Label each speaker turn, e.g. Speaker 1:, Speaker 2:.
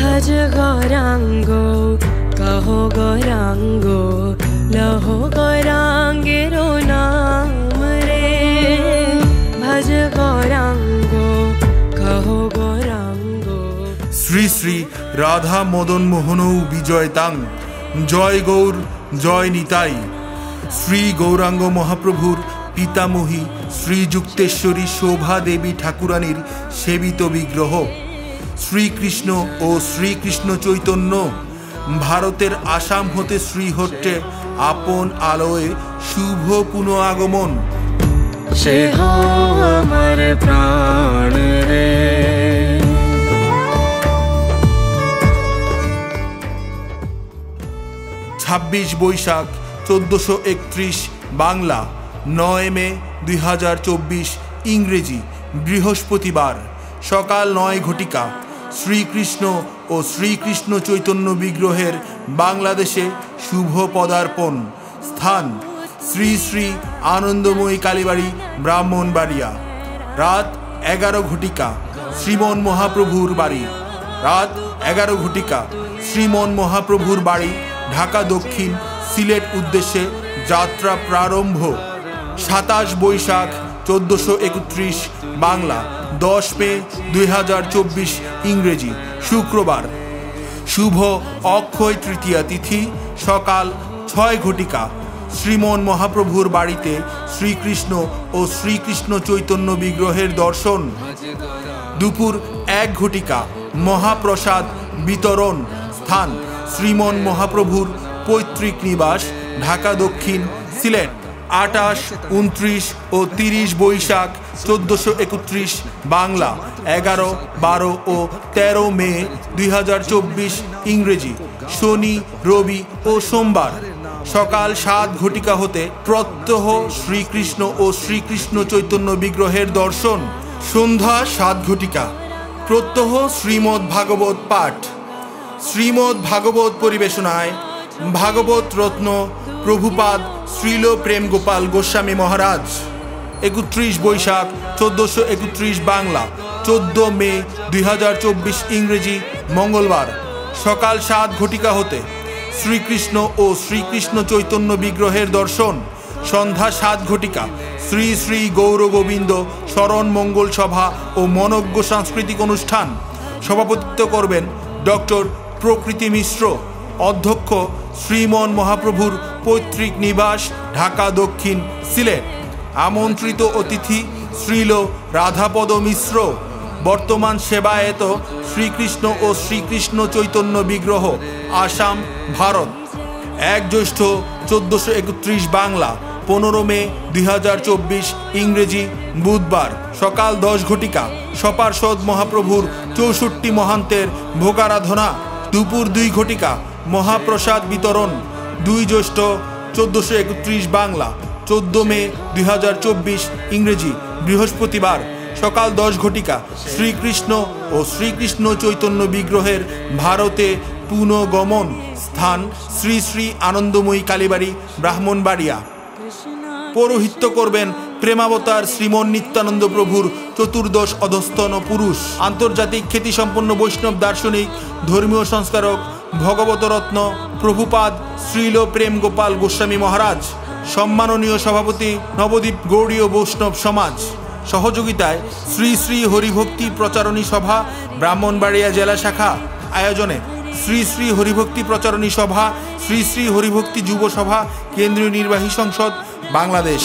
Speaker 1: भज गौरांगो कहो गौरांगो लहो गौरांगेरो नाम रे भज गौरांगो कहो गौरांगो।
Speaker 2: श्री श्री राधा मदन मोहनौ विजयतां जय गौर जय निताई। श्री गौरांग महाप्रभुर पितामही श्रीजुक्तेश्वरी शोभा देवी ठाकुरानीर सेवित विग्रह श्रीकृष्ण और श्रीकृष्ण चैतन्य भारतेर आसाम होते श्रीहट्टे आपन आलोय शुभ पुनः आगमन।
Speaker 1: से हो अमर प्राण रे।
Speaker 2: 26 বৈশাখ 1431 বাংলা 9 মে 2024 ইংরেজি বৃহস্পতিবার সকাল 9 ঘটিকা শ্রীকৃষ্ণ ও শ্রীকৃষ্ণ চৈতন্য বিগ্রহের বাংলাদেশে শুভ পদার্পণ। স্থান শ্রী শ্রী আনন্দময়ী কালীবাড়ি ব্রাহ্মণবাড়িয়া। রাত 11 ঘটিকা শ্রীমন মহাপ্রভুর বাড়ি। রাত 11 ঘটিকা শ্রীমন মহাপ্রভুর বাড়ি ঢাকা দক্ষিণ সিলেট উদ্দেশ্যে যাত্রা প্রারম্ভ। 27 বৈশাখ 1431 বাংলা 10 মে 2024 ইংরেজি শুক্রবার শুভ অক্ষয় তৃতীয়া তিথি সকাল 6 ঘটিকা শ্রীমন মহাপ্রভুর বাড়িতে শ্রীকৃষ্ণ ও শ্রীকৃষ্ণ চৈতন্য বিগ্রহের দর্শন। দুপুর 1 ঘটিকা মহাপ্রসাদ বিতরণ। স্থান শ্রীমন মহাপ্রভুর পৈতৃক নিবাস ঢাকা দক্ষিণ সিলেট। 28, 29 ও 30 বৈশাখ 1431 বাংলা 11, 12 ও 13 মে 2024 ইংরেজি শনি রবি ও সোমবার সকাল 7 ঘটিকা হতে প্রত্যহ শ্রীকৃষ্ণ ও শ্রীকৃষ্ণ চৈতন্য বিগ্রহের দর্শন। সন্ধ্যা 7 ঘটিকা প্রত্যহ শ্রীমদ্ ভাগবত পাঠ। শ্রীমদ্ ভাগবত পরিবেশনায় ভাগবত রত্ন প্রভুপাদ শ্রীল প্রেম গোপাল গোস্বামী মহারাজ। 31 বৈশাখ 1431 বাংলা 14 মে 2024 ইংরেজি মঙ্গলবার সকাল 7 ঘটিকা হতে শ্রীকৃষ্ণ ও শ্রীকৃষ্ণ চৈতন্য বিগ্রহের দর্শন। সন্ধ্যা 7 ঘটিকা শ্রী শ্রী গৌর গোবিন্দ শরণ মঙ্গল সভা ও মনজ্ঞ সাংস্কৃতিক অনুষ্ঠান। সভাপতিত্ব করবেন ডক্টর প্রকৃতি মিশ্র। অধ্যক্ষ শ্রীমন মহাপ্রভুর পৈতৃক নিবাস ঢাকা দক্ষিণ সিলেট। আমন্ত্রিত অতিথি শ্রীল রাধাপদ মিশ্র। বর্তমান সেবায়েত শ্রীকৃষ্ণ ও শ্রীকৃষ্ণ চৈতন্য বিগ্রহ আসাম ভারত। 1 জ্যৈষ্ঠ 1431 বাংলা 15 মে 2024 ইংরেজি বুধবার সকাল 10 ঘটিকা সপার্ষদ মহাপ্রভুর 64 মহান্তের ভোগারাধনা। দুপুর 2 ঘটিকা মহাপ্রসাদ বিতরণ। 2 জ্যৈষ্ঠ 1431 বাংলা 14 মে 2024 ইংরেজি বৃহস্পতিবার সকাল 10 ঘটিকা শ্রীকৃষ্ণ ও শ্রীকৃষ্ণ চৈতন্য বিগ্রহের ভারতে পুনঃগমন। স্থান শ্রী শ্রী আনন্দময়ী কালীবাড়ি ব্রাহ্মণবাড়িয়া। পৌরোহিত্য করবেন প্রেমাবতার শ্রীমন নিত্যানন্দ প্রভুর চতুর্দশ অধস্তন পুরুষ আন্তর্জাতিক খ্যাতিসম্পন্ন বৈষ্ণব দার্শনিক ধর্মীয় সংস্কারক ভগবত রত্ন প্রভুপাদ শ্রীল প্রেম গোপাল গোস্বামী মহারাজ। সম্মাননীয় সভাপতি নবদ্বীপ গৌড়ীয় বৈষ্ণব সমাজ। সহযোগিতায় শ্রী শ্রী হরিভক্তি প্রচারণী সভা ব্রাহ্মণবাড়িয়া জেলা শাখা। আয়োজনে শ্রী শ্রী হরিভক্তি প্রচারণী সভা শ্রী শ্রী হরিভক্তি যুব সভা কেন্দ্রীয় নির্বাহী সংসদ বাংলাদেশ।